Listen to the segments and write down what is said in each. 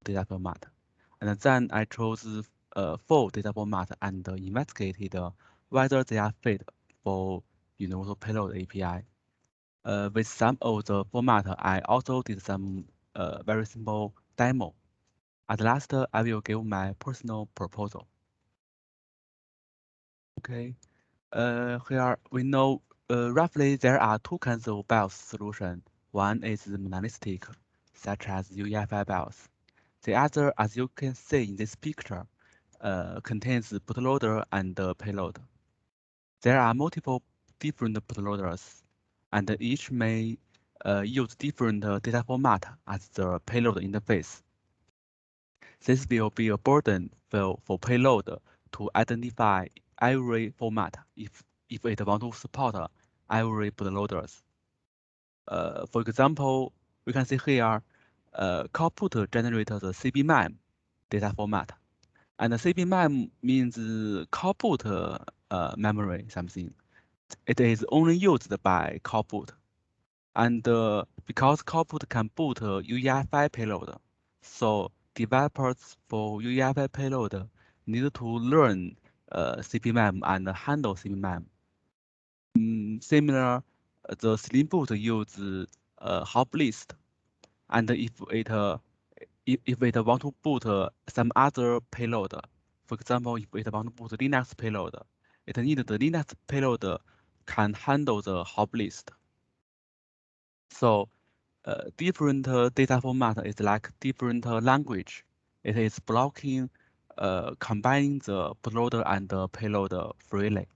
data format. And then I chose full data format and investigated whether they are fit for universal payload API. With some of the format, I also did some very simple demo. At last, I will give my personal proposal. Okay, here we know roughly there are two kinds of BIOS solution. One is monolithic, such as UEFI BIOS. The other, as you can see in this picture, contains bootloader and payload. There are multiple different bootloaders, and each may use different data format as the payload interface. This will be a burden for payload to identify every format if it want to support every bootloaders. For example, we can see here, callput generates the CBMIME data format. And the CBMIME means callput memory something. It is only used by callput. And because callput can boot UEFI payload, so developers for UEFI payload need to learn CPMIME and handle CPMIME. Similar, the Slim boot uses hop list, and if it want to boot some other payload, for example, if it want to boot Linux payload, it needs the Linux payload can handle the hop list. So different data format is like different language. It is blocking combining the bootloader and the payload freely.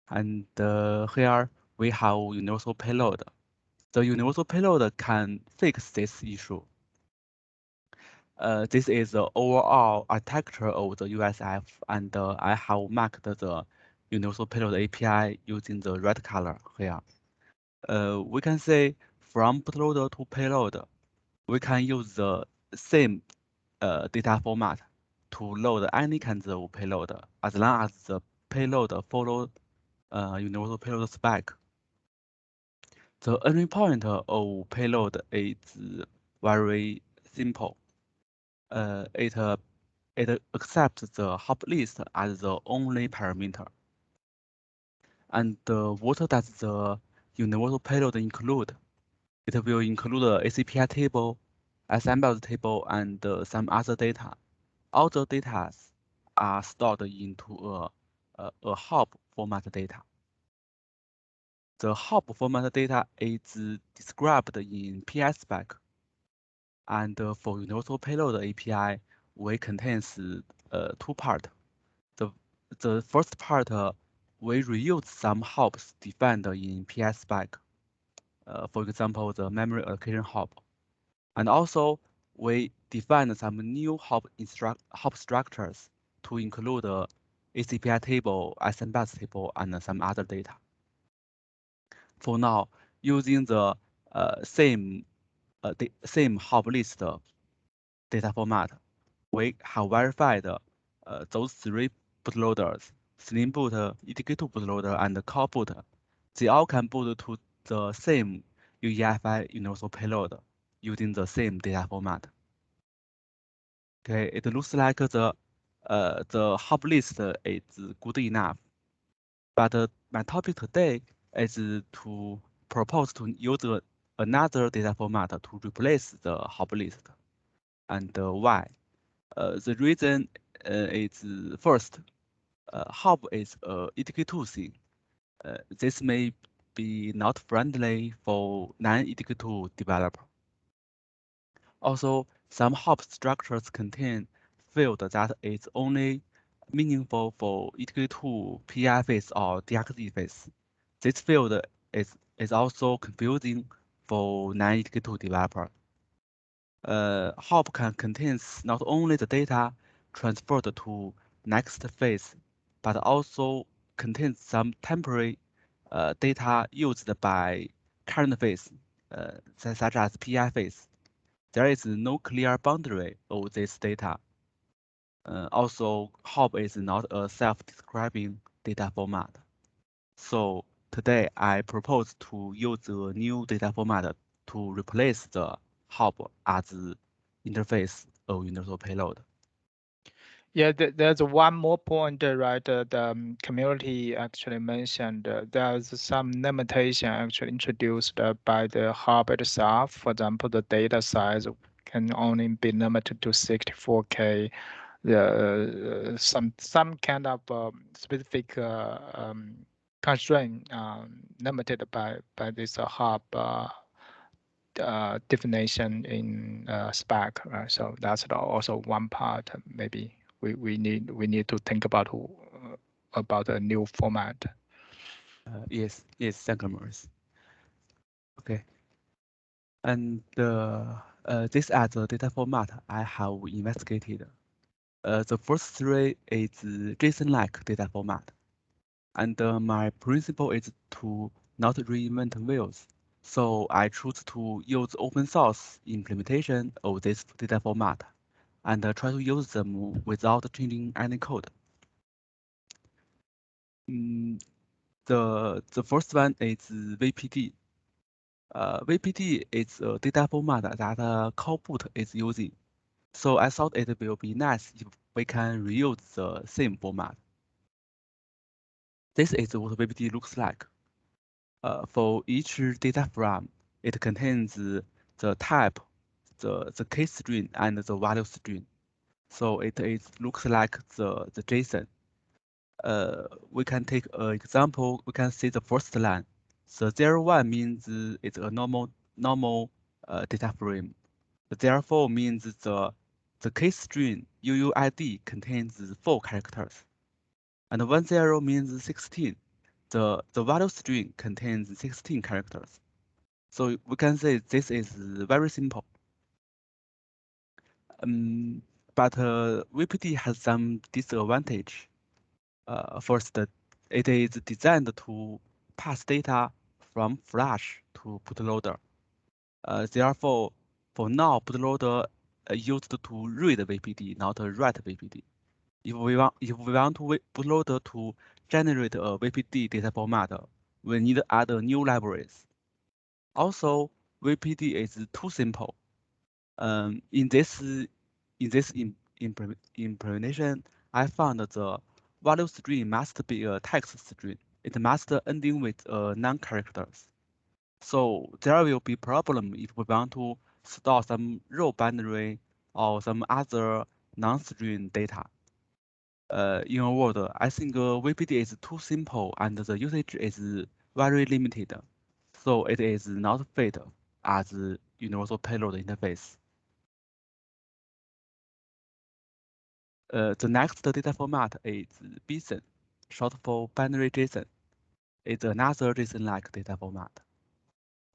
And here we have universal payload. The universal payload can fix this issue. This is the overall architecture of the USF, and I have marked the universal payload API using the red color here. We can say from bootloader to payload, we can use the same data format to load any kind of payload as long as the payload follow universal payload spec. The entry point of payload is very simple. It accepts the hop list as the only parameter. And what does the universal payload include? It will include the ACPI table, assembled table, and some other data. All the data are stored into a hop format data. The hop format data is described in PS spec. And for universal payload API, we contains two parts. The first part, we reuse some hops defined in PS spec. For example, the memory allocation hop. And also, we define some new hop structures to include ACPI table, assembled table, and some other data. For now, using the same hop list data format, we have verified those three bootloaders: Slim boot, EDK2 bootloader, and callput. They all can boot to the same UEFI universal payload using the same data format. Okay, it looks like the hop list is good enough. But my topic today is to propose to use another data format to replace the hop list. And why? The reason is first, hop is a EDK2 thing. This may be not friendly for non-EDK2 developer. Also, some hop structures contain field that is only meaningful for EDK2 PI phase or DXZ phase. This field is also confusing for non-EDK2 developer. Hop can contain not only the data transferred to next phase, but also contains some temporary data used by current phase, such as PI phase. There is no clear boundary of this data. Also, hop is not a self-describing data format. So today I propose to use a new data format to replace the hop as interface of universal payload. Yeah, there's one more point, right? The community actually mentioned there's some limitation actually introduced by the hub itself. For example, the data size can only be limited to 64K. Some kind of specific constraint limited by this hub definition in spec. So that's also one part. Maybe we need to think about a new format. Yes, thank you, Maurice. Okay, and this are the data format I have investigated. The first three is JSON-like data format, and my principle is to not reinvent wheels. So I choose to use open source implementation of this data format and try to use them without changing any code. Mm, the first one is VPD. VPD is a data format that Cowboot is using. So I thought it will be nice if we can reuse the same format. This is what VPD looks like. For each data frame, it contains the type, the case string, and the value string. So it looks like the JSON. We can take an example. We can see the first line. The 01 means it's a normal data frame. The 04 means the case string UUID contains 4 characters. And 10 means 16. The value string contains 16 characters. So we can say this is very simple. Um, but VPD has some disadvantage. First, it is designed to pass data from flash to bootloader. Therefore, for now, bootloader used to read VPD, not write VPD. If we want to bootloader to generate a VPD data format, we need to add new libraries. Also, VPD is too simple. In this implementation, I found the value string must be a text string. It must ending with non-characters. So there will be problem if we want to store some row binary or some other non-string data. In a word, I think VPD is too simple and the usage is very limited. So it is not fit as universal payload interface. The next data format is BSON, short for binary JSON. It's another JSON-like data format.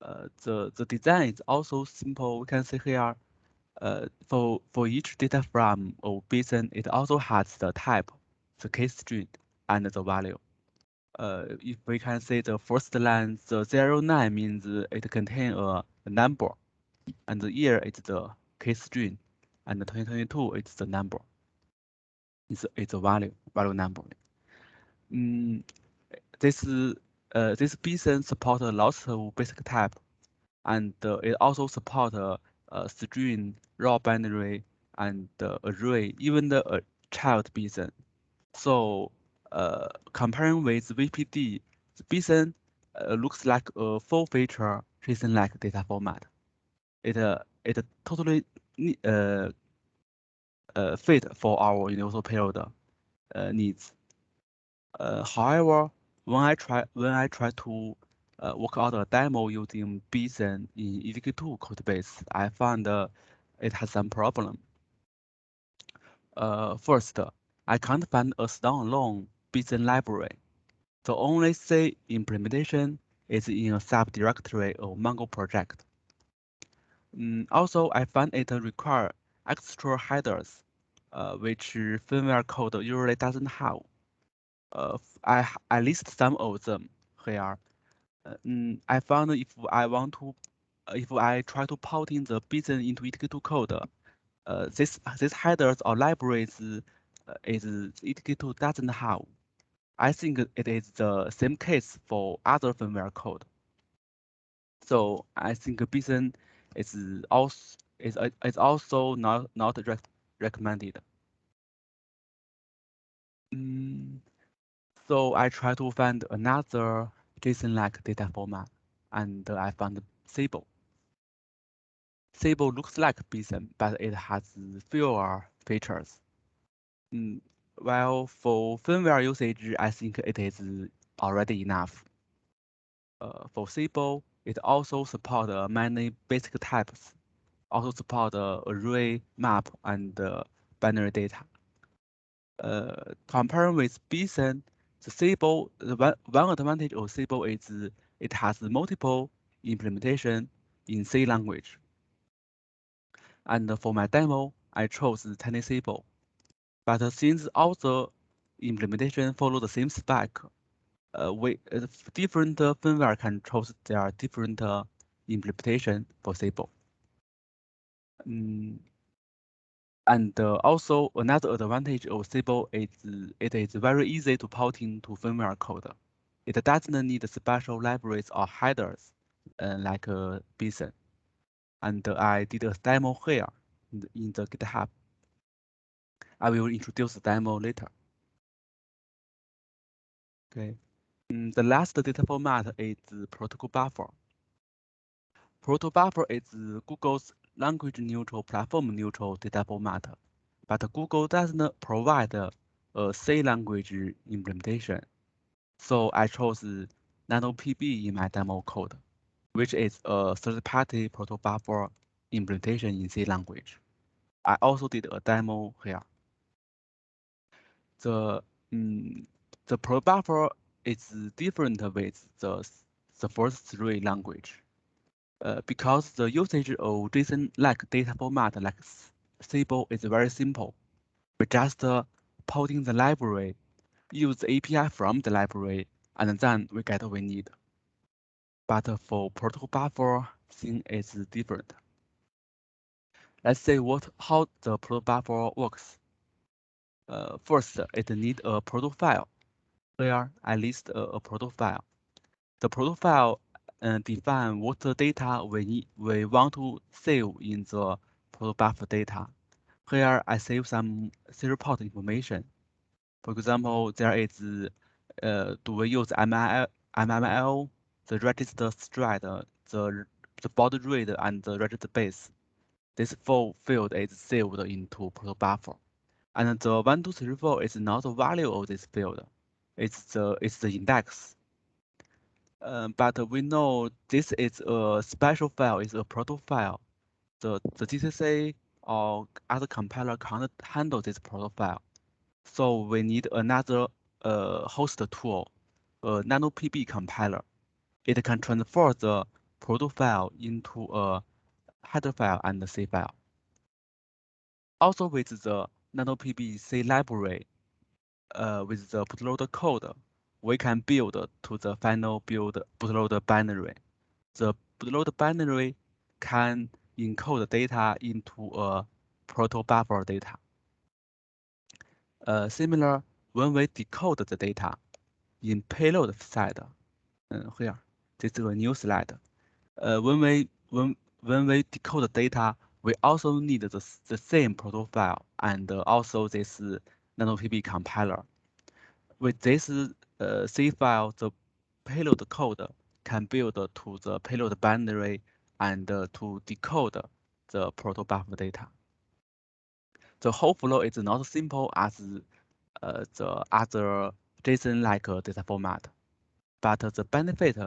The design is also simple. We can see here, for each data frame of BSON, it also has the type, the case string, and the value. If we can see the first line, the 09 means it contains a number, and the year is the case string, and the 2022 is the number. It's a value number. Mm, this BSON support lots of basic type, and it also support string, raw binary, and array, even the child BSON. So comparing with VPD, the BSON looks like a full-feature JSON-like data format. It totally fit for our universal payload needs. However, when I try to work out a demo using BSON in EDK2 codebase, I found it has some problem. First, I can't find a standalone BSON library. The only C implementation is in a subdirectory of Mongo project. Also, I find it require extra headers, which firmware code usually doesn't have. I list some of them here. I found if I try to port in the BSON into ETK2 code, this headers or libraries is ETK2 doesn't have. I think it is the same case for other firmware code. So I think BSON is also is also not recommended. So I try to find another JSON-like data format, and I found Scalable. Scalable looks like BSON, but it has fewer features. While for firmware usage, I think it is already enough. For Scalable, it also supports many basic types, also support array, map, and binary data. Comparing with BSON, the Scalable, one advantage of Scalable is it has multiple implementation in C language. And for my demo, I chose Tiny Scalable. But since all the implementation follow the same spec, different firmware can choose their different implementation for Scalable. And also another advantage of Scalable is it is very easy to port into firmware code. It doesn't need special libraries or headers like BSON. And I did a demo here in the GitHub. I will introduce the demo later. Okay. The last data format is protocol buffer. Protocol buffer is Google's language-neutral, platform-neutral data format, but Google doesn't provide a C language implementation. So I chose NanoPB in my demo code, which is a third-party protocol buffer implementation in C language. I also did a demo here. The the protocol buffer is different with the first three language. Because the usage of JSON-like data format like Scalable is very simple. We just porting the library, use the API from the library, and then we get what we need. But for protocol buffer, thing is different. Let's see how the protocol buffer works. First, it needs a protocol file. Here, I list a protocol file. The protocol file define what the data we want to save in the protocol buffer data. Here I save some serial port information. For example, there is do we use MML, the register stride, the baud rate, and the register base. This full field is saved into protocol buffer. And the 1, 2, 3, 4 is not the value of this field. It's the index. But we know this is a special file, it's a proto file. The GCC or other compiler can't handle this proto file. So we need another host tool, a NanoPB compiler. It can transfer the proto file into a header file and a C file. Also with the NanoPB C library, with the bootloader code, we can build to the final bootloader binary. The bootloader binary can encode data into a proto buffer data. Similar, when we decode the data in payload side, here, this is a new slide. When we decode data, we also need the same proto file and also this NanoPB compiler. With this C file, the payload code can build to the payload binary and to decode the proto buffer data. The whole flow is not simple as the other JSON-like data format, but the benefit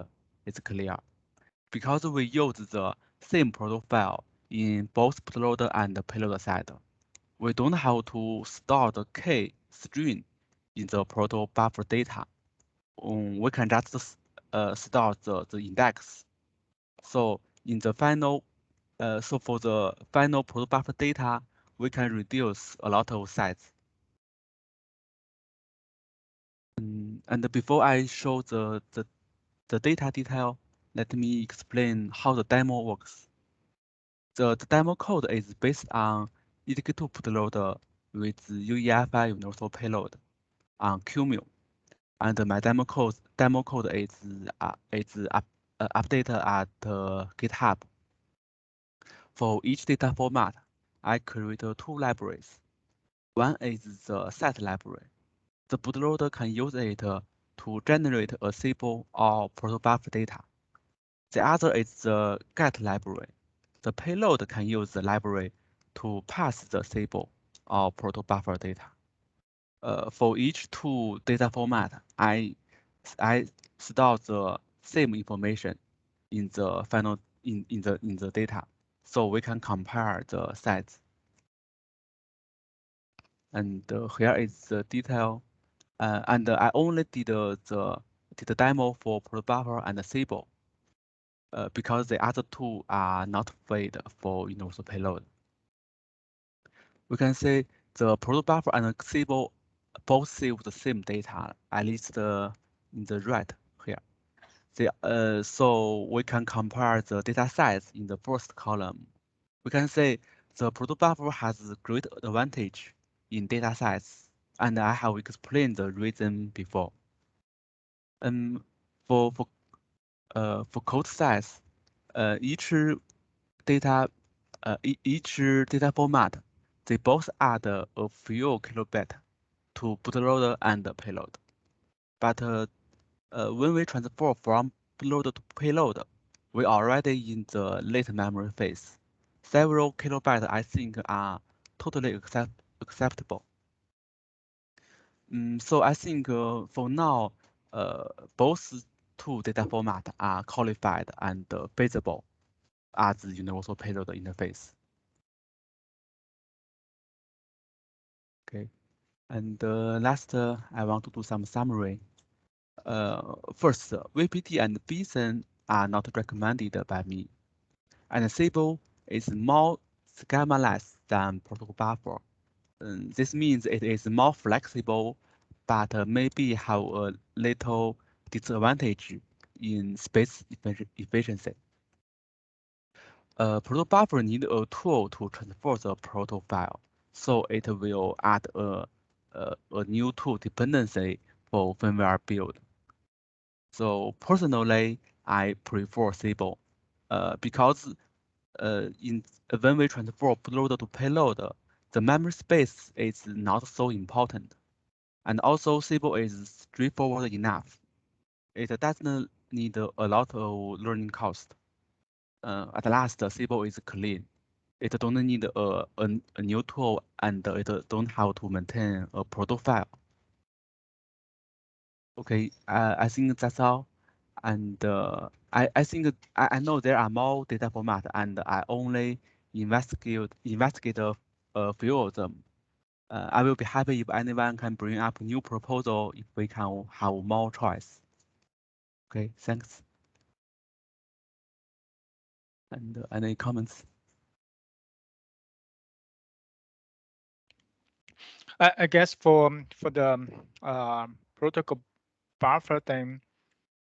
is clear. Because we use the same proto file in both bootloader and payload side, we don't have to store the key string in the proto buffer data. We can just store the index. So in the final, so for the final proto buffer data, we can reduce a lot of size. And before I show the data detail, let me explain how the demo works. The demo code is based on EDK2 bootloader with UEFI universal payload on QMU. And my demo code is updated at GitHub. For each data format, I create two libraries. One is the set library. The bootloader can use it to generate a Sybil or protobuf data. The other is the get library. The payload can use the library to pass the Sybil or protobuffer data. For each two data format, I store the same information in the final in the data, so we can compare the sets. And here is the detail. And I only did the demo for protobuffer and the Sybil because the other two are not valid for universal payload. We can say the protobuffer and the Sybil both save the same data, at least in the right here. So we can compare the data size in the first column. We can say the protobuffer has great advantage in data size, and I have explained the reason before. For code size, each data each data format, they both add a few kilobit to bootloader and payload. But when we transfer from bootloader to payload, we already in the late memory phase. Several kilobytes I think are totally acceptable. So I think for now, both two data formats are qualified and feasible as universal payload interface. Okay, and last, I want to do some summary. First, VPT and BSON are not recommended by me, and Sybil is more schema-less than protocol buffer. This means it is more flexible, but maybe have a little disadvantage in space efficiency. Proto buffer need a tool to transfer the proto file, so it will add a new tool dependency for firmware build. So personally, I prefer Sybil, because when we transfer bootloader to payload, the memory space is not so important. And also Sybil is straightforward enough. It doesn't need a lot of learning cost. At last, Sybil is clean. It don't need a new tool, and it don't have to maintain a proto file. Okay, I think that's all. And I think I know there are more data format, and I only investigate a few of them. I will be happy if anyone can bring up new proposal if we can have more choice. Okay, thanks. And any comments? I guess for the protocol buffer thing,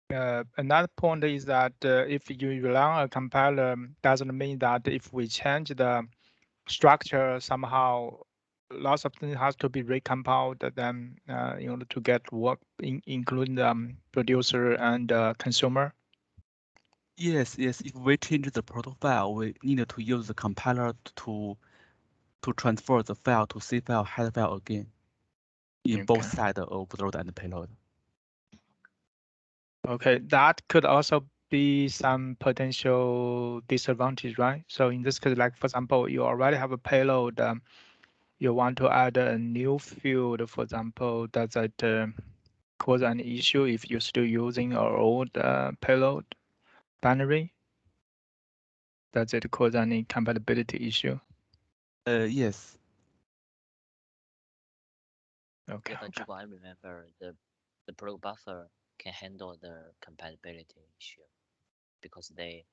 another point is that if you rely on a compiler, doesn't mean that if we change the structure somehow, lots of things has to be recompiled then in order to get work, including the producer and consumer. Yes, if we change the proto file, we need to use the compiler to transfer the file to C file, head file again in both sides of bootloader and payload. Okay, that could also be some potential disadvantage, right? So in this case, like for example, you already have a payload, you want to add a new field, for example, does it cause an issue if you're still using our old payload binary? Does it cause any compatibility issue? Yes. Okay. Yeah, but Zhibo, I remember the pro buffer can handle the compatibility issue because they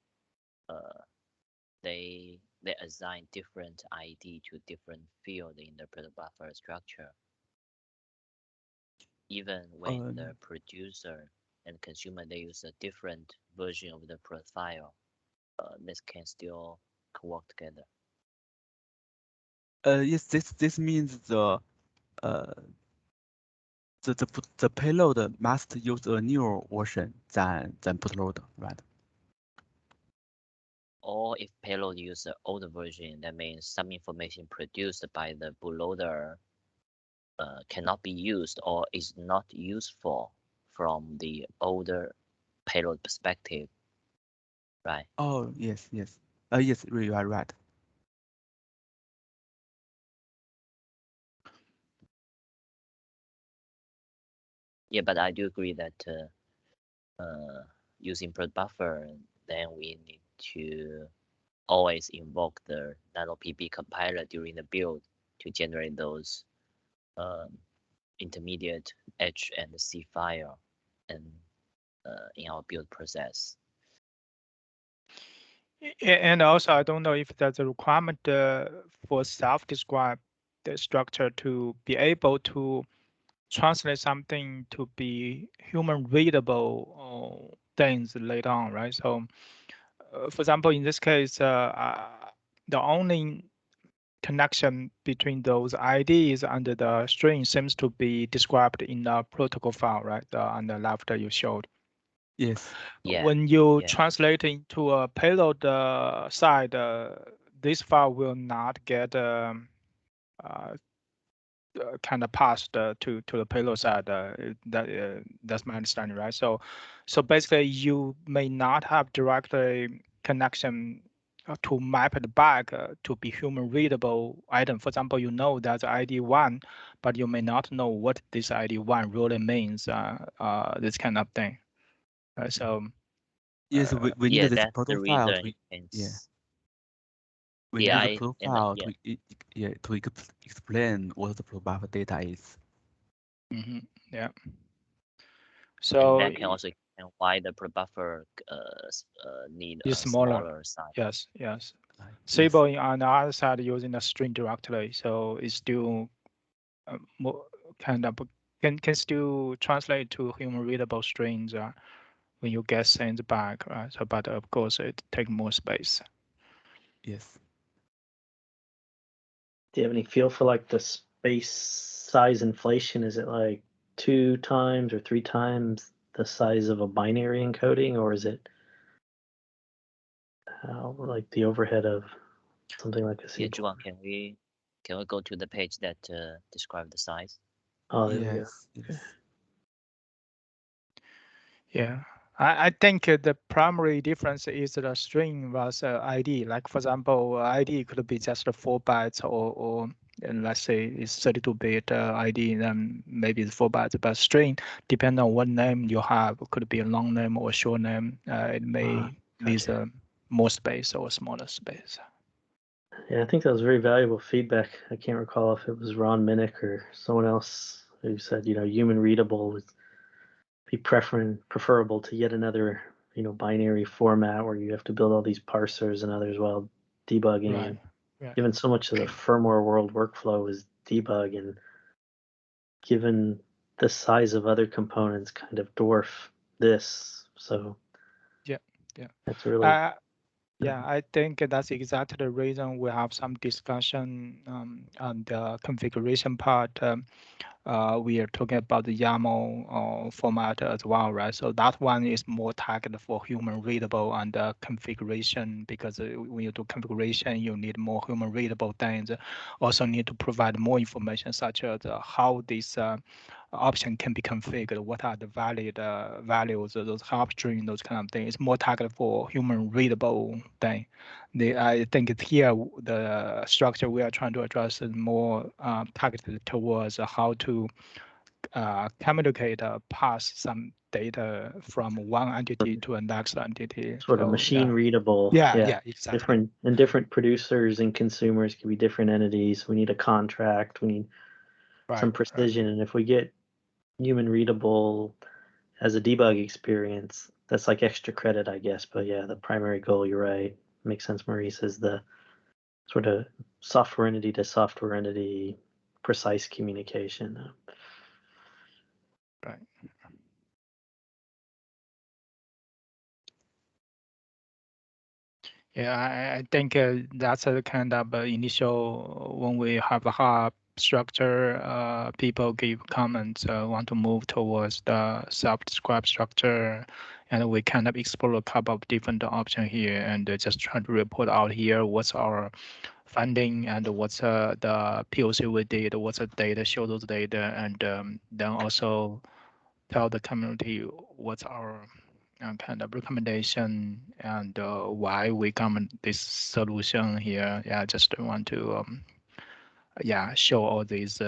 assign different ID to different field in the pro buffer structure. Even when the producer and consumer they use a different version of the profile, this can still work together. Yes, this means the payload must use a newer version than bootloader, right? or if payload use the older version, that means some information produced by the bootloader cannot be used or is not useful from the older payload perspective, right? Oh, yes, yes. Yes, you are right. Yeah, but I do agree that using prod buffer, then we need to always invoke the nano-PB compiler during the build to generate those intermediate H and C file and in our build process. And also, I don't know if there's a requirement for self-described structure to be able to translate something to be human readable things later on, right? So, for example, in this case, the only connection between those IDs under the string seems to be described in the protocol file, right? On the left you showed. Yes. Yeah. When you yeah. translate into a payload side, this file will not get kind of passed to the payload side. That's my understanding, right? So basically, you may not have direct connection to map it back to be human readable item. For example, you know that's ID one, but you may not know what this ID one really means. This kind of thing. So Yes, we need Yeah, this that's the proto file reason to you can. yeah. We Yeah, need the proto and file yeah, to explain what the proto buffer data is. yeah. and So that can also explain why the prod buffer need it's a smaller. smaller size. Yes. Yes. Sable on the other side using the string directly, so it's still more kind of can still translate to human readable strings when you get things back, right? So, but of course it takes more space. Yes. Do you have any feel for like the space size inflation? Is it like 2 times or 3 times the size of a binary encoding, or is it like the overhead of something like a Yeah, SQL? Juan, can we go to the page that describe the size? Oh, there we go. Yes. Yes. Yeah. I think the primary difference is the string was ID. Like for example, ID could be just 4 bytes or and let's say it's 32-bit ID, then maybe it's 4 bytes. But string, depending on what name you have, could be a long name or a short name. It may need more space or smaller space. Yeah, I think that was very valuable feedback. I can't recall if it was Ron Minnick or someone else who said, human readable would be preferable to yet another, binary format where you have to build all these parsers and others while debugging. Right. And Yeah. given so much of the firmware world workflow is debug, and given the size of other components kind of dwarf this. So Yeah. that's really Yeah, I think that's exactly the reason we have some discussion on the configuration part. We are talking about the YAML format as well, right? So that one is more targeted for human readable and configuration, because when you do configuration, you need more human readable things. Also need to provide more information such as how this option can be configured, what are the valid values, those help string, those kind of things. It's more targeted for human readable thing. I think it's here the structure we are trying to address is more targeted towards how to communicate, pass some data from one entity to the next entity. sort of machine readable. Yeah, exactly. Different producers and consumers can be different entities. We need a contract. We need some precision. And if we get human readable as a debug experience, that's like extra credit, I guess. But yeah, the primary goal, you're right. Makes sense, Maurice, is the sort of software entity to software entity precise communication. Right. Yeah, I think that's a kind of initial when we have a hub structure, people give comments, want to move towards the self-described structure, and we kind of explore a couple of different options here, and just try to report out here what's our finding and what's the POC we did, what's the data, show those data, and then also tell the community what's our kind of recommendation and why we come this solution here. Yeah, just want to show all these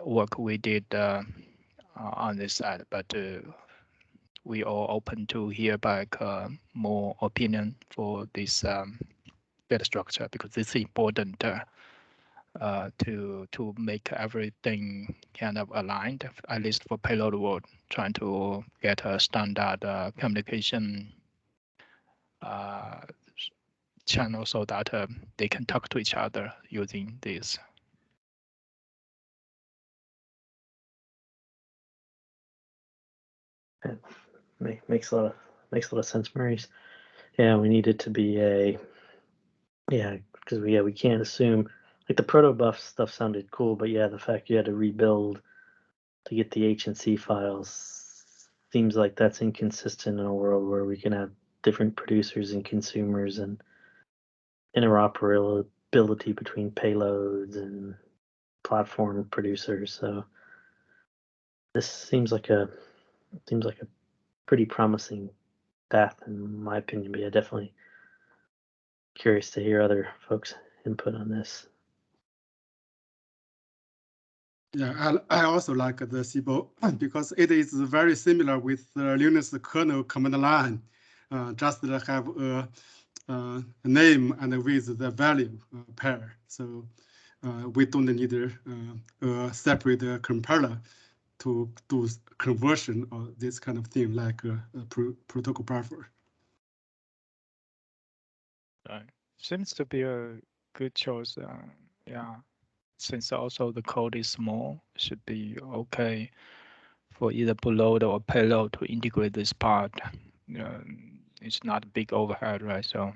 work we did on this side, but we are open to hear back more opinion for this data structure, because this is important to make everything kind of aligned, at least for payload world, trying to get a standard communication channel so that they can talk to each other using this. Makes a lot of sense, Maurice. Yeah, we need it to be because we can't assume, like, the protobuf stuff sounded cool, but yeah, the fact you had to rebuild to get the H&C files seems like that's inconsistent in a world where we can have different producers and consumers and interoperability between payloads and platform producers. So this seems like a pretty promising path, in my opinion. But yeah, definitely curious to hear other folks' input on this. Yeah, I also like the Scalable because it is very similar with the Linux kernel command line. Just have a name and with the value pair. So we don't need a separate compiler to do conversion or this kind of thing like a protocol buffer. Right. Seems to be a good choice. Yeah, since also the code is small, should be okay for either bootloader or payload to integrate this part. It's not a big overhead, right? So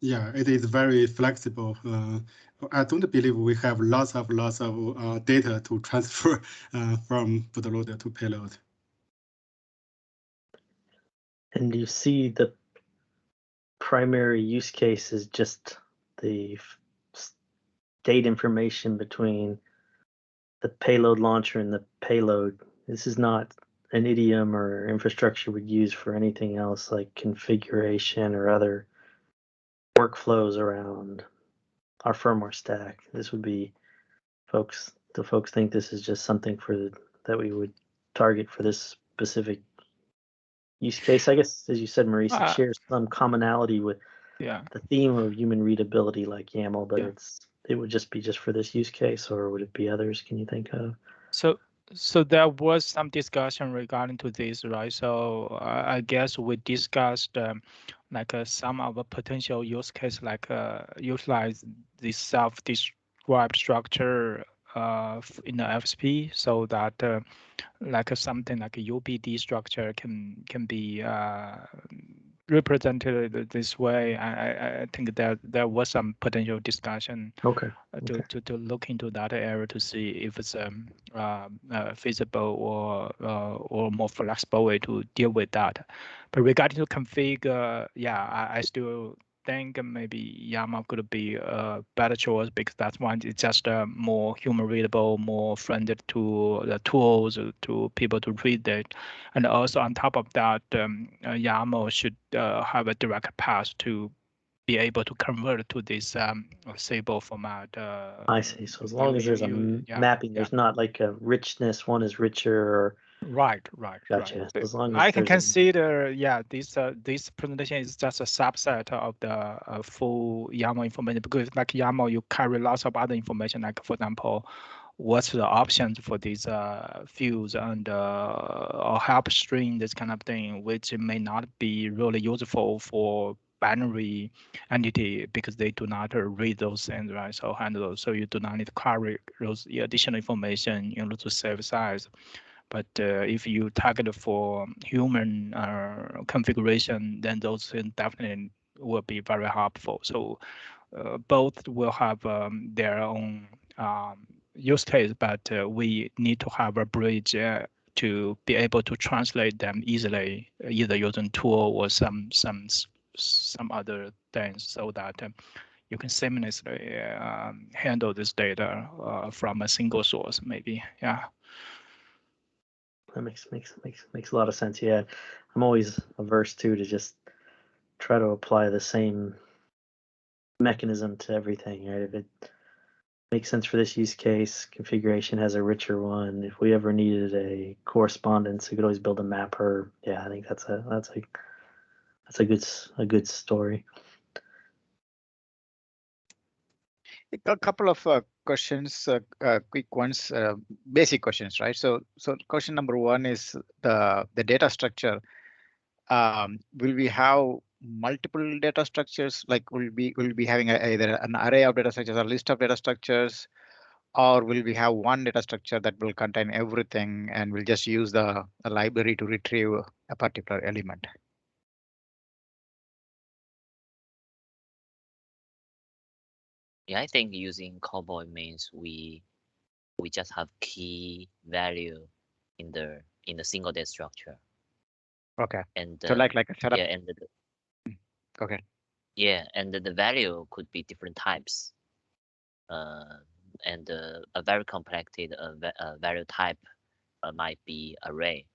yeah, it is very flexible. I don't believe we have lots of data to transfer from bootloader to payload. And do you see the primary use case is just the state information between the payload launcher and the payload? This is not an idiom or infrastructure we'd use for anything else like configuration or other workflows around our firmware stack. This would be the folks think this is just something that we would target for this specific use case. I guess, as you said, Maurice, it shares some commonality with the theme of human readability like YAML, but it would just be for this use case, or would it be others? Can you think of? So there was some discussion regarding to this, right? So I guess we discussed like some of the potential use case, like utilize this self-described structure in the FSP, so that like something like a UBD structure can be represented this way. I think that there was some potential discussion to look into that area to see if it's feasible or more flexible way to deal with that. But regarding to config, I still think maybe YAML could be a better choice, because that's one, it's just more human readable, more friendly to the tools, to people to read it. And also on top of that, YAML should have a direct path to be able to convert to this Scalable format. I see. So as long as there's a mapping, there's not like a richness, one is richer or... Right. Gotcha. Right. So as long as I can consider, this presentation is just a subset of the full YAML information, because like YAML, you carry lots of other information, like for example, what's the options for these fields and or help string, this kind of thing, which may not be really useful for binary entity, because they do not read those things, right? So handle those. So you do not need to carry those additional information in order to save size. But if you target for human configuration, then those things definitely will be very helpful. So both will have their own use case, but we need to have a bridge to be able to translate them easily, either using tool or some other things, so that you can seamlessly handle this data from a single source, maybe. Yeah. That makes a lot of sense. Yeah, I'm always averse to just try to apply the same mechanism to everything, right? If it makes sense for this use case, configuration has a richer one. If we ever needed a correspondence, we could always build a mapper. Yeah, I think that's a good story. A couple of questions, quick ones, basic questions, right? So question number one is the data structure. Will we have multiple data structures? Like, will we be having either an array of data structures or list of data structures, or will we have one data structure that will contain everything and we'll just use the library to retrieve a particular element? Yeah, I think using Cowboy means we just have key value in the single data structure. Okay. And So like a setup. yeah, and Okay. Yeah, and the value could be different types. And a very complected value type might be array.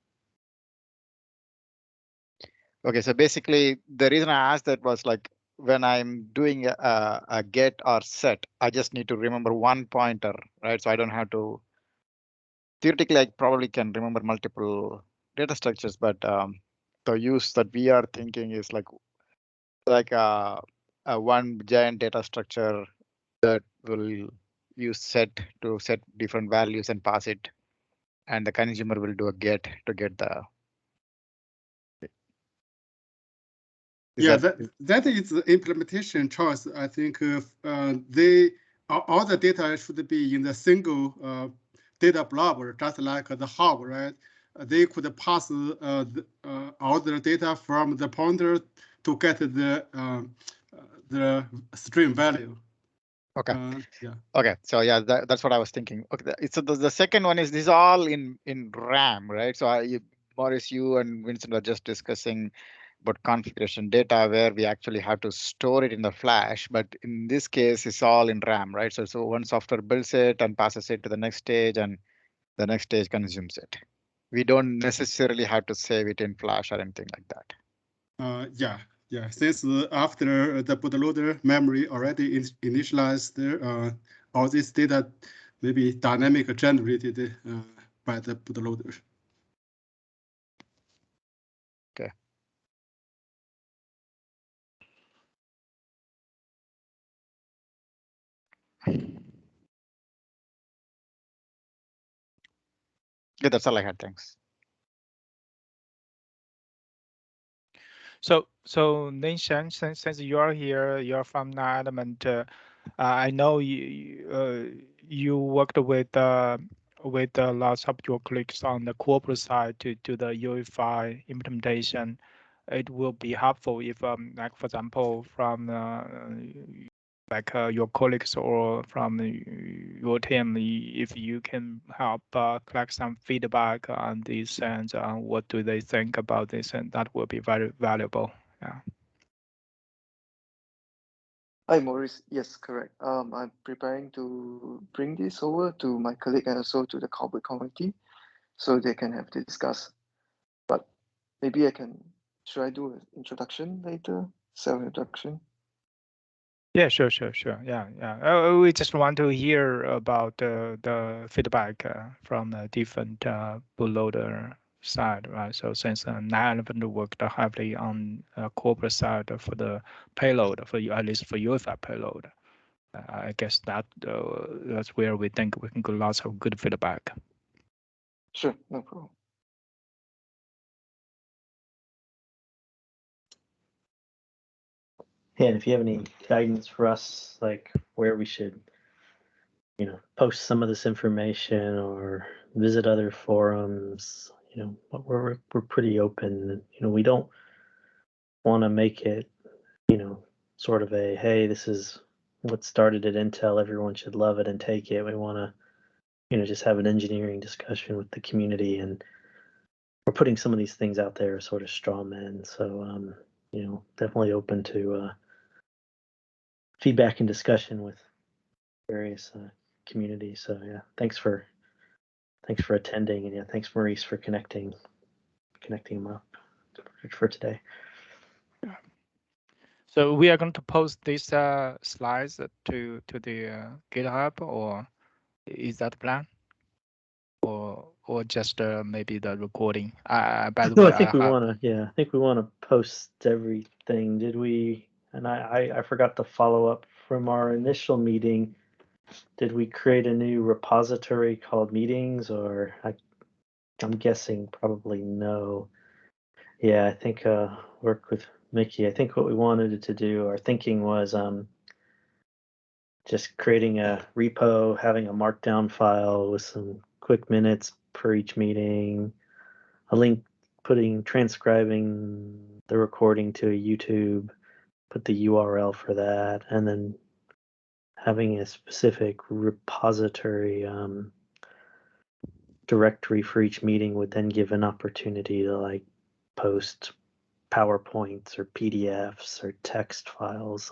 Okay, so basically the reason I asked that was like when I'm doing a get or set, I just need to remember one pointer, right? So I don't have to, theoretically, I probably can remember multiple data structures, but the use that we are thinking is like a one giant data structure that will use set to set different values and pass it. And the consumer will do a get to get the. That is the implementation choice. I think all the data should be in the single data blob, just like the hub, right? They could pass all the data from the pointer to get the string value. Okay. Yeah. Okay. So yeah, that's what I was thinking. Okay. So the second one is this is all in RAM, right? So Maurice, you and Vincent are just discussing about configuration data where we actually have to store it in the flash, but in this case, it's all in RAM, right? So one software builds it and passes it to the next stage, and the next stage consumes it. We don't necessarily have to save it in flash or anything like that. Yeah. Since after the bootloader memory already initialized, all this data may be dynamic generated by the bootloader. Okay. Yeah, that's all I had. Thanks. So Ninshan, since you are here, you're from that element. I know you worked with lots of your colleagues on the corporate side to do the UEFI implementation. It will be helpful if, like for example, from your colleagues or from your team, if you can help collect some feedback on this and what do they think about this, and that will be very valuable. Yeah. Hi, Maurice. Yes, correct. I'm preparing to bring this over to my colleague and also to the corporate community so they can have to discuss. But maybe should I do an introduction later? Self-introduction? Yeah, sure. Yeah. We just want to hear about the feedback from the different bootloader side, right? So since 911 worked heavily on corporate side for the payload, at least for UEFI payload, I guess that's where we think we can get lots of good feedback. Sure, no problem. Yeah, and if you have any guidance for us, like where we should, post some of this information or visit other forums, we're pretty open. We don't want to make it, sort of a, hey, this is what started at Intel, everyone should love it and take it. We want to, just have an engineering discussion with the community, and we're putting some of these things out there as sort of straw men. So, definitely open to feedback and discussion with various communities. So yeah, thanks for attending, and yeah, thanks Maurice for connecting them up for today. So we are going to post these slides to the GitHub, or is that the plan? Or just maybe the recording? By the No, way, I think we want to post everything. Did we? And I forgot to follow up from our initial meeting. Did we create a new repository called meetings, or I'm guessing probably no. Yeah, I think work with Mickey. I think what we wanted to do, our thinking was just creating a repo, having a markdown file with some quick minutes per each meeting, a link, transcribing the recording to a YouTube, put the URL for that, and then having a specific repository directory for each meeting would then give an opportunity to like post PowerPoints or PDFs or text files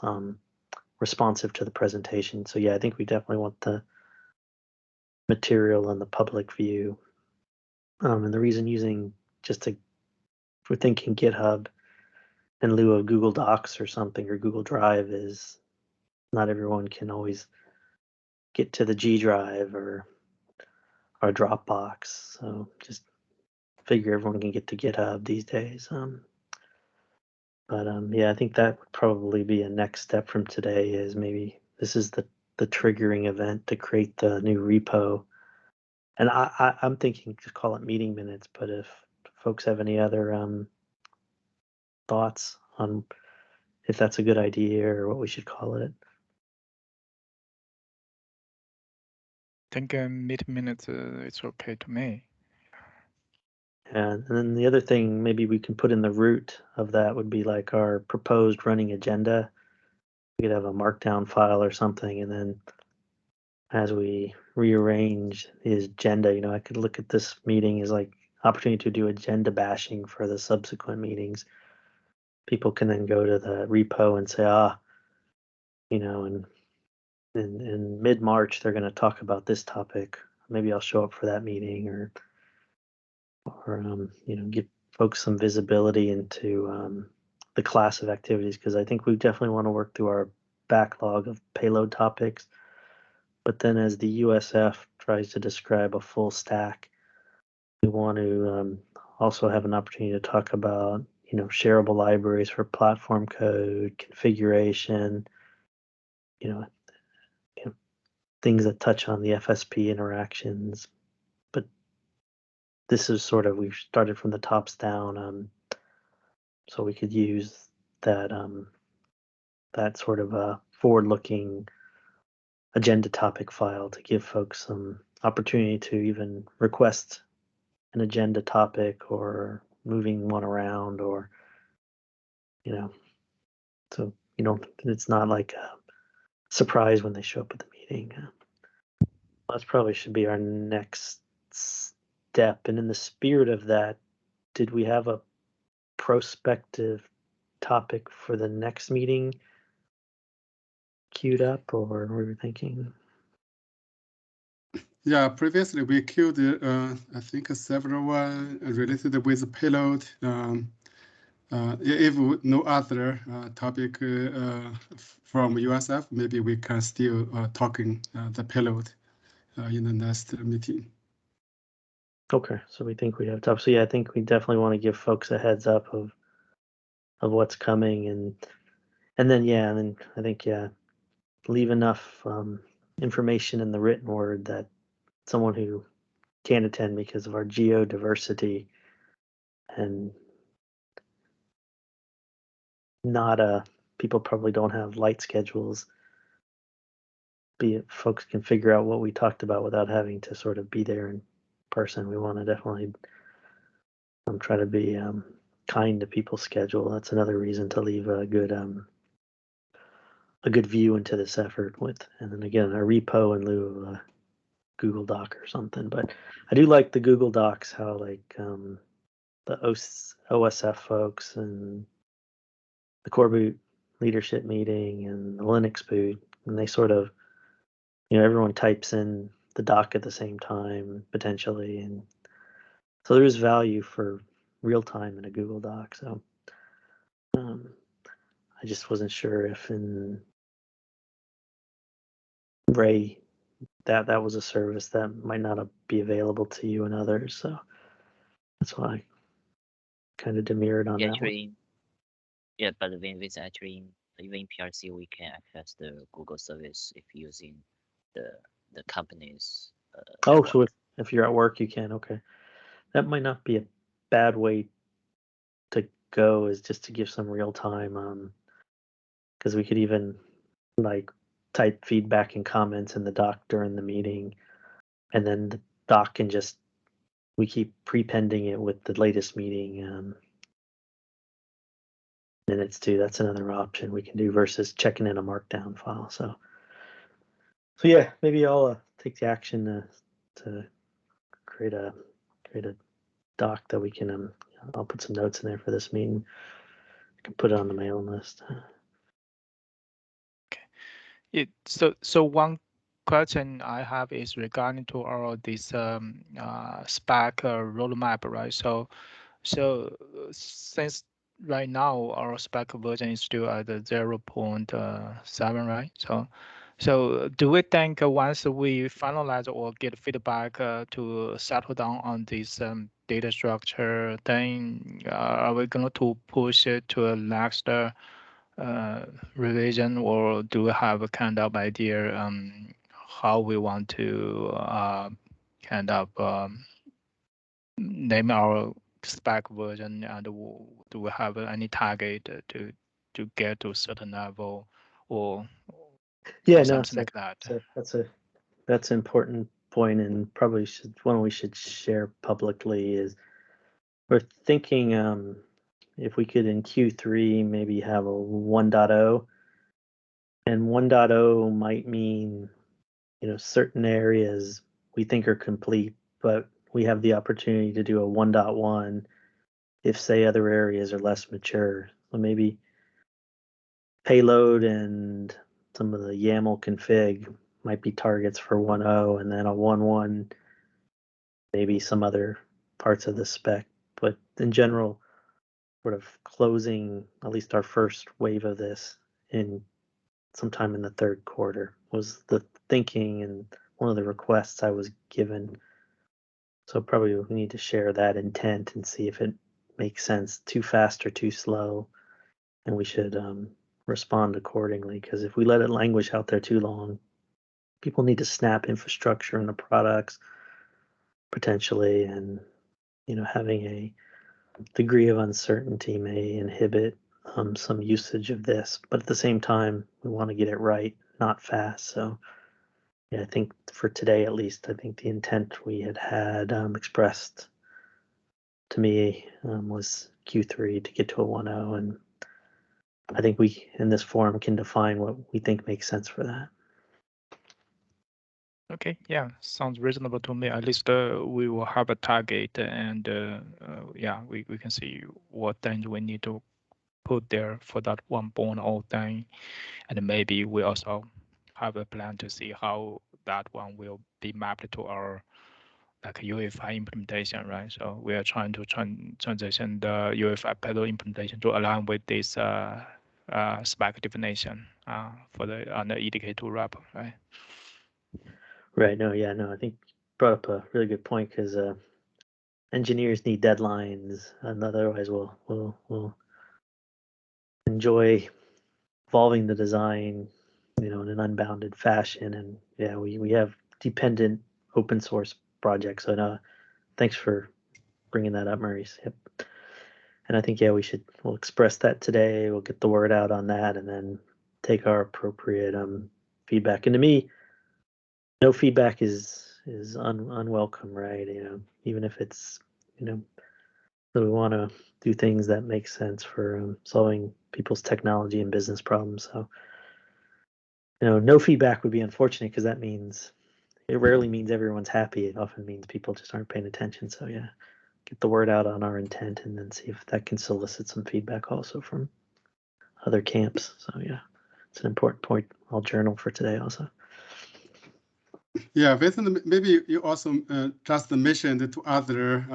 responsive to the presentation. So yeah, I think we definitely want the material in the public view. And the reason we're thinking GitHub in lieu of Google Docs or something, or Google Drive, is not everyone can always get to the G Drive or Dropbox. So just figure everyone can get to GitHub these days. But yeah, I think that would probably be a next step from today, is maybe this is the triggering event to create the new repo. And I'm thinking to call it meeting minutes, but if folks have any other thoughts on if that's a good idea or what we should call it. I think meeting minutes it's okay to me. And then the other thing maybe we can put in the root of that would be like our proposed running agenda. We could have a markdown file or something, and then as we rearrange the agenda, I could look at this meeting as like opportunity to do agenda bashing for the subsequent meetings. People can then go to the repo and say, in mid-March they're going to talk about this topic. Maybe I'll show up for that meeting, or give folks some visibility into the class of activities, because I think we definitely want to work through our backlog of payload topics. But then as the USF tries to describe a full stack, we want to also have an opportunity to talk about, shareable libraries for platform code, configuration, things that touch on the FSP interactions. But this is sort of, we've started from the tops down, so we could use that that sort of a forward-looking agenda topic file to give folks some opportunity to even request an agenda topic or moving one around, or so it's not like a surprise when they show up at the meeting. That probably should be our next step. And in the spirit of that, did we have a prospective topic for the next meeting queued up, or what were we thinking? Yeah, previously we queued, I think several related with payload. If no other topic from USF, maybe we can still talking the payload in the next meeting. Okay, so we think we have tough. So yeah, I think we definitely want to give folks a heads up of what's coming, and then I think leave enough information in the written word that someone who can't attend because of our geodiversity and not people probably don't have light schedules, be it folks can figure out what we talked about without having to sort of be there in person. We want to definitely try to be kind to people's schedule. That's another reason to leave a good a good view into this effort with, and then again, a repo in lieu of a Google Doc or something. But I do like the Google Docs, how like the OSF folks and the core boot leadership meeting and the Linux boot, and they sort of, everyone types in the doc at the same time potentially, and so there is value for real time in a Google Doc. So I just wasn't sure if in Ray that was a service that might not be available to you and others. So that's why I kind of demurred on that one. Actually, yeah, but when it's actually even in PRC, we can access the Google service if using the company's. Oh, network. so if you're at work, you can. Okay, that might not be a bad way to go, is just to give some real time, because we could even like type feedback and comments in the doc during the meeting, and then the doc can just, we keep prepending it with the latest meeting minutes too. That's another option we can do versus checking in a markdown file. So yeah, maybe I'll take the action to create a doc that we can. I'll put some notes in there for this meeting. I can put it on the mailing list. Okay. So one question I have is regarding to our this spec roadmap, right? So since right now our spec version is still at the 0.7, right? So do we think once we finalize or get feedback to settle down on this data structure, then are we going to push it to a next revision, or do we have a kind of idea how we want to kind of name our spec version, and do we have any target to get to a certain level, or Yeah, something like that? That's an important point, and probably one we should share publicly is we're thinking if we could in Q3 maybe have a 1.0, and 1.0 might mean certain areas we think are complete, but we have the opportunity to do a 1.1 if say other areas are less mature. So maybe payload and some of the YAML config might be targets for 1.0, and then a 1.1 maybe some other parts of the spec. But in general, sort of closing at least our first wave of this in sometime in the third quarter was the thinking and one of the requests I was given. So probably we need to share that intent and see if it makes sense, too fast or too slow, and we should respond accordingly, because if we let it languish out there too long, people need to snap infrastructure into products potentially, and having a degree of uncertainty may inhibit some usage of this. But at the same time, we want to get it right, not fast. So yeah, I think for today at least, I think the intent we had expressed to me was Q3 to get to a 1.0, and I think we in this forum can define what we think makes sense for that. Okay, yeah, sounds reasonable to me. At least we will have a target, and yeah, we can see what things we need to put there for that 1.0 thing, and maybe we also have a plan to see how that one will be mapped to our like UEFI implementation, right? So we are trying to transition the UEFI payload implementation to align with this spec definition for the on the EDK2 wrapper, right? Right. No. Yeah. No. I think you brought up a really good point, because engineers need deadlines, and otherwise we'll enjoy evolving the design, in an unbounded fashion. And yeah, we have dependent open source projects. So no, thanks for bringing that up, Maurice. Yep. And I think we'll express that today. We'll get the word out on that, and then take our appropriate feedback. And to me, no feedback is unwelcome, right? Even if it's that we want to do things that make sense for solving people's technology and business problems. So no feedback would be unfortunate because that means it rarely means everyone's happy. It often means people just aren't paying attention. So yeah, get the word out on our intent and then see if that can solicit some feedback also from other camps. So yeah, it's an important point. I'll journal for today also. Yeah, Vincent, maybe you also just mentioned to other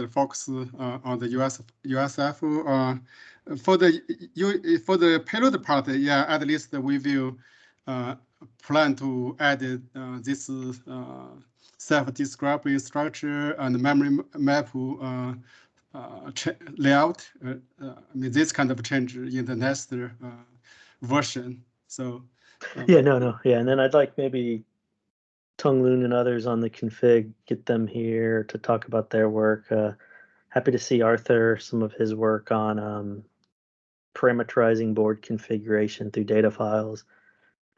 folks on the USF for the payload part. Yeah, at least we will plan to add this self-describing structure and memory map layout. I mean, this kind of change in the next version. So. Yeah, no. Yeah, and then I'd like maybe Tung Loon and others on the config, get them here to talk about their work. Happy to see Arthur, some of his work on parameterizing board configuration through data files.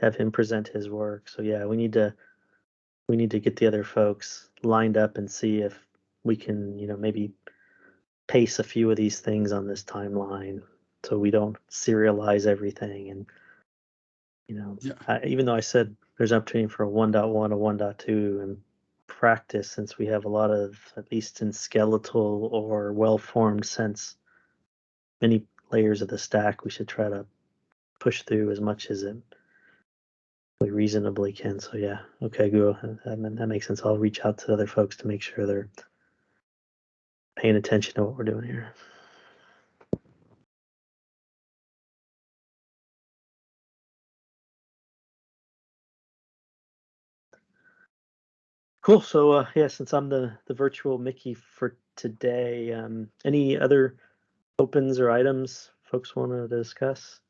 Have him present his work. So yeah, we need to get the other folks lined up and see if we can, maybe pace a few of these things on this timeline so we don't serialize everything. And even though I said there's opportunity for a 1.1, a 1.2, and practice, since we have a lot of, at least in skeletal or well-formed sense, many layers of the stack, we should try to push through as much as we reasonably can. So yeah, okay, go. That makes sense. I'll reach out to other folks to make sure they're paying attention to what we're doing here. Cool. So yeah, since I'm the virtual Mickey for today, any other opens or items folks want to discuss?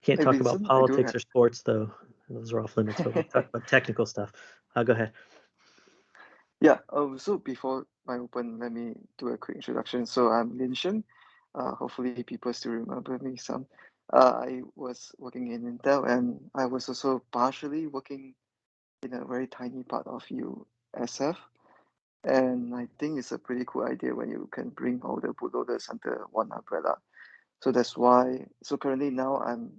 Can't Hey, talk about Vincent, I do politics have. or sports though; those are off limits. But we talk about technical stuff. Go ahead. Yeah, so before I open, let me do a quick introduction. So I'm Lin Shen. Hopefully people still remember me some. I was working in Intel and I was also partially working in a very tiny part of USF. And I think it's a pretty cool idea when you can bring all the bootloaders under one umbrella. So that's why, so currently now I'm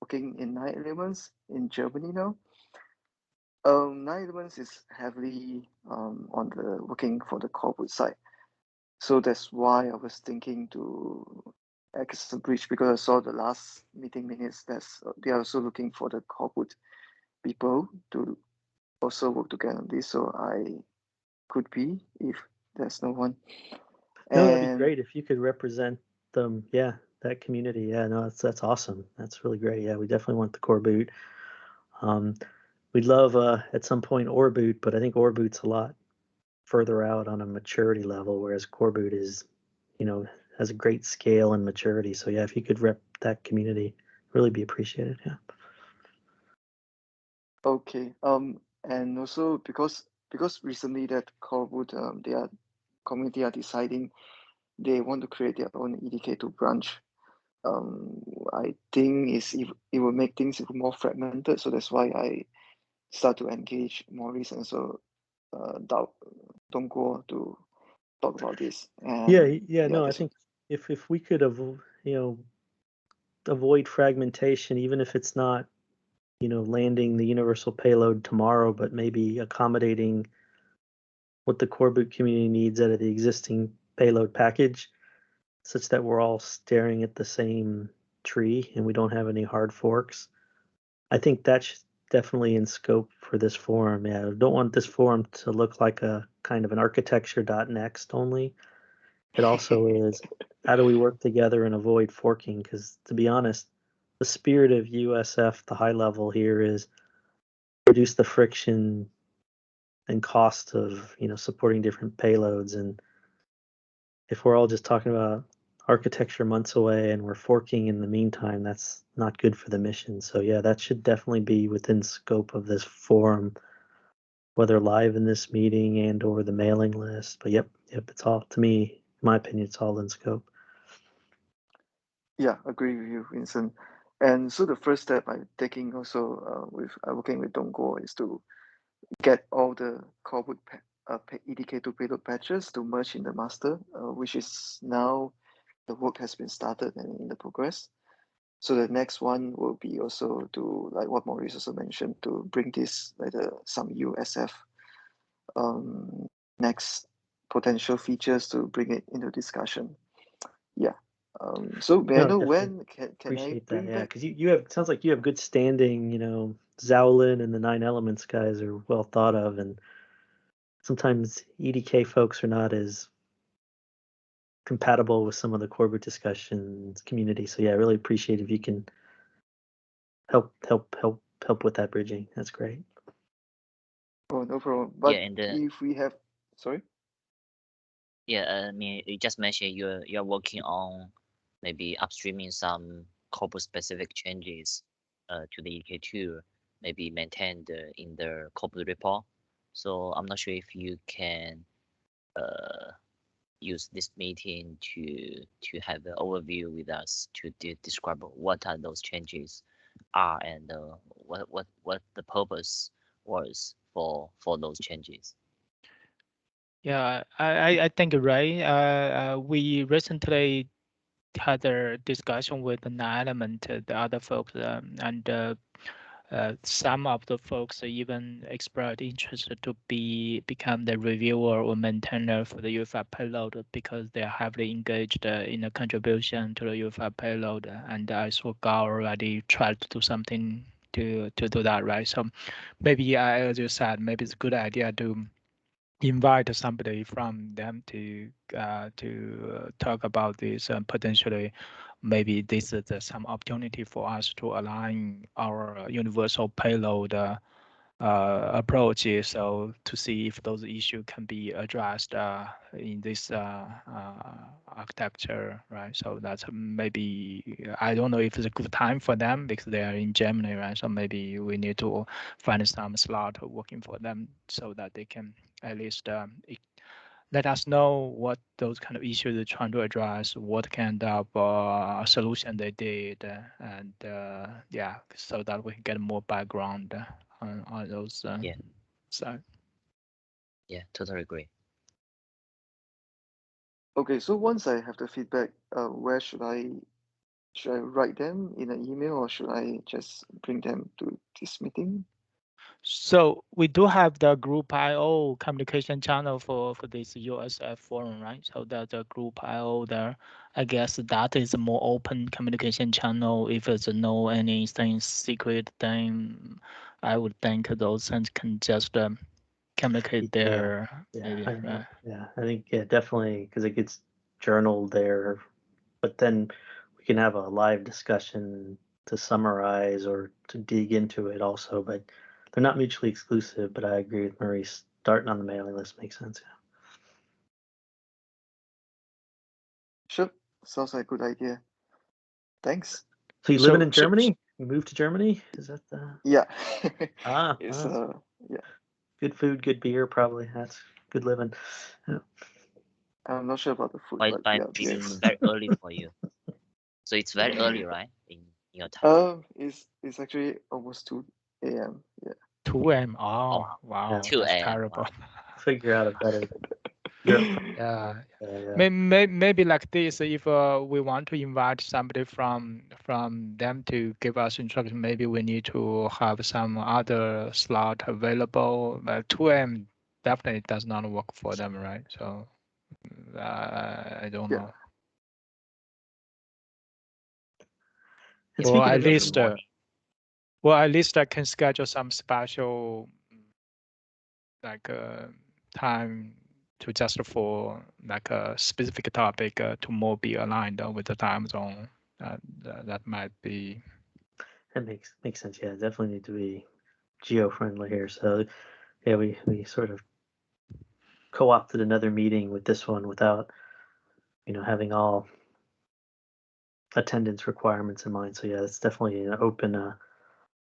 working in 9-11 in Germany now. 9-11 is heavily on the working for the corporate side. So that's why I was thinking to act as a bridge because I saw the last meeting minutes that's they are also looking for the corporate people to also work together on this. So I could be if there's no one. No, that'd be And great if you could represent them. Yeah, that community. Yeah, no, that's awesome. That's really great. Yeah, we definitely want the core boot. We'd love at some point Ore Boot, but I think Ore Boot's a lot further out on a maturity level, whereas Core Boot is, has a great scale and maturity. So yeah, if you could rep that community, really be appreciated. Yeah. okay. And also because recently that Corwood their community are deciding they want to create their own EDK2 branch. I think it will make things even more fragmented. So that's why I start to engage Maurice and so Dongguo to talk about this. And Yeah. No, I that's think if we could avoid fragmentation, even if it's not, landing the universal payload tomorrow, but maybe accommodating what the core boot community needs out of the existing payload package, such that we're all staring at the same tree and we don't have any hard forks. I think that's definitely in scope for this forum. Yeah, I don't want this forum to look like a kind of an architecture.next only. It also is how do we work together and avoid forking? Because to be honest, the spirit of USF, the high level here, is reduce the friction and cost of supporting different payloads. And if we're all just talking about architecture months away and we're forking in the meantime, that's not good for the mission. So yeah, that should definitely be within scope of this forum, whether live in this meeting and or the mailing list. But yep, it's all, to me, in my opinion, it's all in scope. Yeah, agree with you, Vincent. And so the first step I'm taking also with working with Dongguo is to get all the Corwood EDK2 payload patches to merge in the master, which is now the work has been started and in the progress. So the next one will be also to, like what Maurice also mentioned, to bring this like some USF next potential features to bring it into discussion. Yeah. So may I know when can I bring that, yeah, back? because you have, sounds like you have good standing, you know, Zhaolin and the 9 Elements guys are well thought of, and sometimes EDK folks are not as compatible with some of the corporate discussions community. So yeah, I really appreciate if you can help with that bridging. That's great. Oh, no problem. But Yeah, and if we have, sorry. yeah, I mean, you just mentioned you're working on maybe upstreaming some corporate specific changes to the EK2, maybe maintained in the corporate report. So I'm not sure if you can use this meeting to have an overview with us to describe what are those changes are and what the purpose was for those changes. Yeah, I think right. We recently had a discussion with the element, the other folks, and some of the folks even expressed interest to become the reviewer or maintainer for the UFI payload because they are heavily engaged in the contribution to the UFI payload. And I saw Gao already tried to do something to do that, right? So maybe, as you said, maybe it's a good idea to invite somebody from them to talk about this, and potentially maybe this is some opportunity for us to align our universal payload approach, so to see if those issues can be addressed in this architecture, right? So that's maybe, I don't know if it's a good time for them because they are in Germany, right? So maybe we need to find some slot working for them so that they can at least let us know what those kind of issues they're trying to address, what kind of solution they did, and yeah, so that we can get more background on those Yeah. side. Yeah, totally agree. Okay, so once I have the feedback, where should I write them in an email or should I just bring them to this meeting? So we do have the group IO communication channel for this USF forum, right? So there's a group IO there. I guess that is a more open communication channel. If it's no anything secret, then I would think those things can just communicate there. Maybe, right? I think definitely, because it gets journaled there, but then we can have a live discussion to summarize or to dig into it also, but they're not mutually exclusive. But I agree with Maurice, starting on the mailing list makes sense. Sure, sounds like a good idea. Thanks. So you living in Germany? You moved to Germany? Is that the? Yeah. It's yeah. good food, good beer, probably. That's good living. Yeah. I'm not sure about the food, Why but might yeah, be beers. very early for you. So it's very early, right? In your time. It's actually almost 2 a.m. Yeah. 2 a.m. Oh, Oh, wow, 2 that's a.m. terrible. Wow. Figure out a better Europe. Yeah. Yeah. Maybe like this, if we want to invite somebody from them to give us instruction, maybe we need to have some other slot available. 2 a.m. definitely does not work for them, right? So I don't Yeah. know. And Or speaking at of least, I can schedule some special like time to just for like a specific topic to more be aligned with the time zone. That might be. that makes sense. Yeah, definitely need to be geo-friendly here. So yeah, we sort of co-opted another meeting with this one without, having all attendance requirements in mind. So yeah, it's definitely an open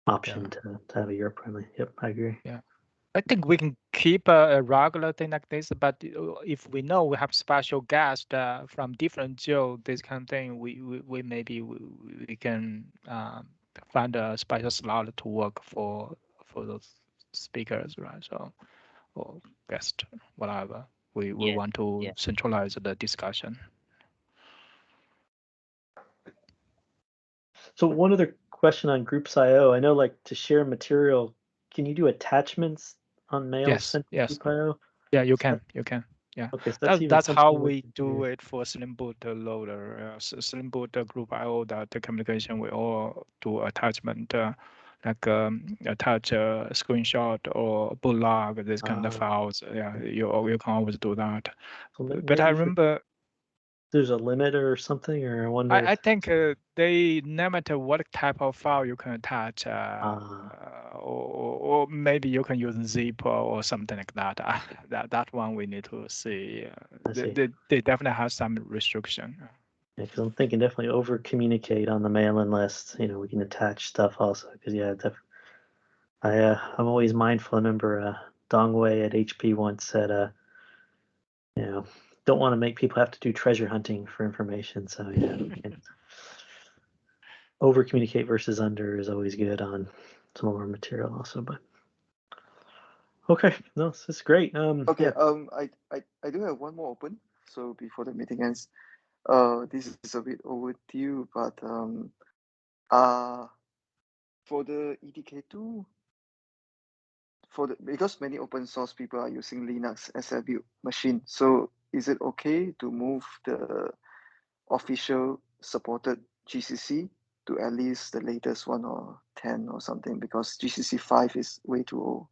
option to have a Europe-friendly. Yep, I agree. Yeah. I think we can keep a regular thing like this, but if we know we have special guests from different geo, this kind of thing, we maybe we can find a special slot to work for those speakers, right? So or guest, whatever. We want to centralize the discussion. So one other question on Groups.io. I know, like, to share material, can you do attachments on mail Yes, sent to yes. Group.io? Yeah, you So can. Yeah. okay, so That's how something we can do it for Slim Boot loader. Slim Boot Group.io, the communication we all do attachment, like attach a screenshot or boot log, this kind of files. Yeah, you can always do that. So But I maybe remember there's a limit or something, or I wonder. I think they no matter what type of file you can attach, or maybe you can use zip or something like that. That one we need to see. They definitely have some restriction. Yeah, because I'm thinking definitely over communicate on the mailing list. You know, we can attach stuff also. Because yeah, I'm always mindful. I remember Dongwei at HP once said, you know, don't want to make people have to do treasure hunting for information. So yeah, over communicate versus under is always good on some of our material also. But okay, no, this is great. Okay, yeah. I do have one more open. So before the meeting ends, this is a bit overdue, but for the EDK2, because many open source people are using Linux as a build machine, so is it okay to move the official supported GCC to at least the latest one or 10 or something, because GCC 5 is way too old?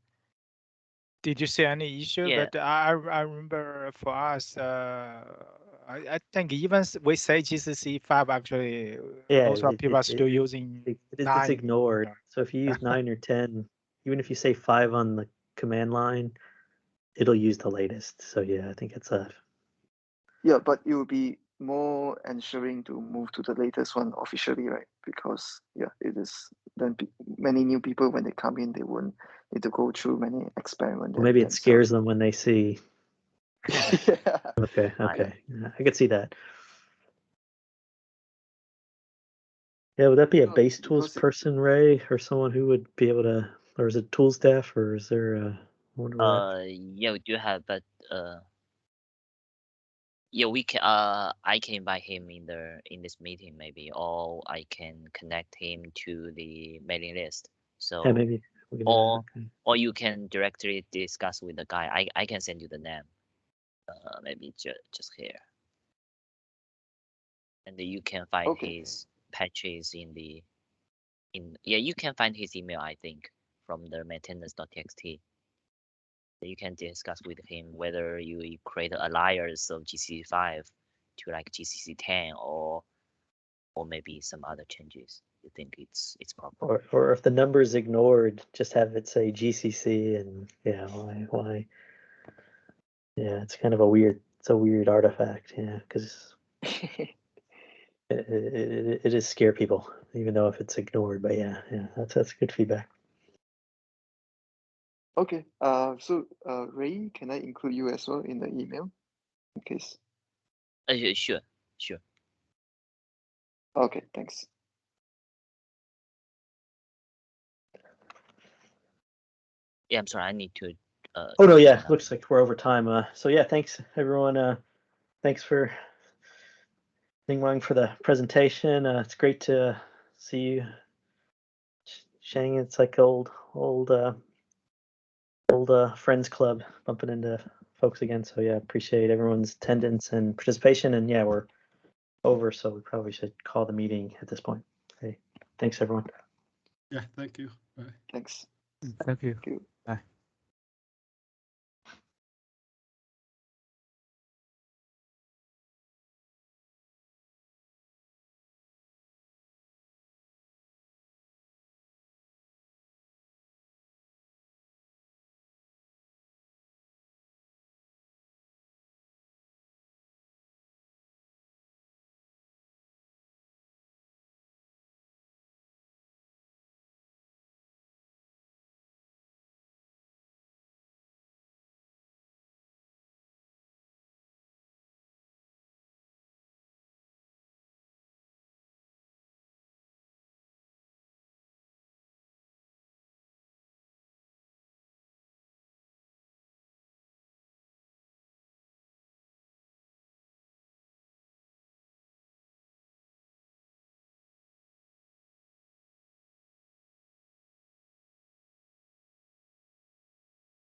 Did you see any issue? Yeah. But I remember for us, I think even we say GCC 5, actually, Yeah, most of our people are still using it's 9. ignored. So if you use 9 or 10, even if you say 5 on the command line, it'll use the latest. So yeah, I think it's a. Yeah, but it will be more ensuring to move to the latest one officially, right? Because yeah, it is then many new people when they come in, they won't need to go through many experiments. Well, maybe it scares them when they see. Yeah. Okay, yeah, I could see that. Yeah, would that be a base tools person, Ray, or someone who would be able to, or is it tool staff, or is there a? Yeah, we do have, but yeah, we can. I can invite him in this meeting maybe, or I can connect him to the mailing list. So yeah, maybe we can do that. Okay. Or you can directly discuss with the guy. I can send you the name. Maybe just here, and you can find his patches yeah, you can find his email, I think, from the maintenance.txt. You can discuss with him whether you create a layers of GCC 5 to like GCC 10 or maybe some other changes you think it's proper. Or if the number is ignored, just have it say GCC and yeah, why? Yeah, it's kind of a weird artifact, yeah, because it is scare people, even though if it's ignored. But yeah, that's good feedback. Okay. So Ray, can I include you as well in the email, in case? Sure. Okay, thanks. Yeah, I'm sorry. I need to. Oh no, yeah, looks like we're over time. So yeah, thanks everyone. Thanks for Ning for the presentation. It's great to see you, Shang. It's like old friends club bumping into folks again. So yeah, appreciate everyone's attendance and participation. And yeah, we're over, so we probably should call the meeting at this point. Okay, thanks everyone. Yeah, thank you. Bye. Thanks. Thank you. Thank you.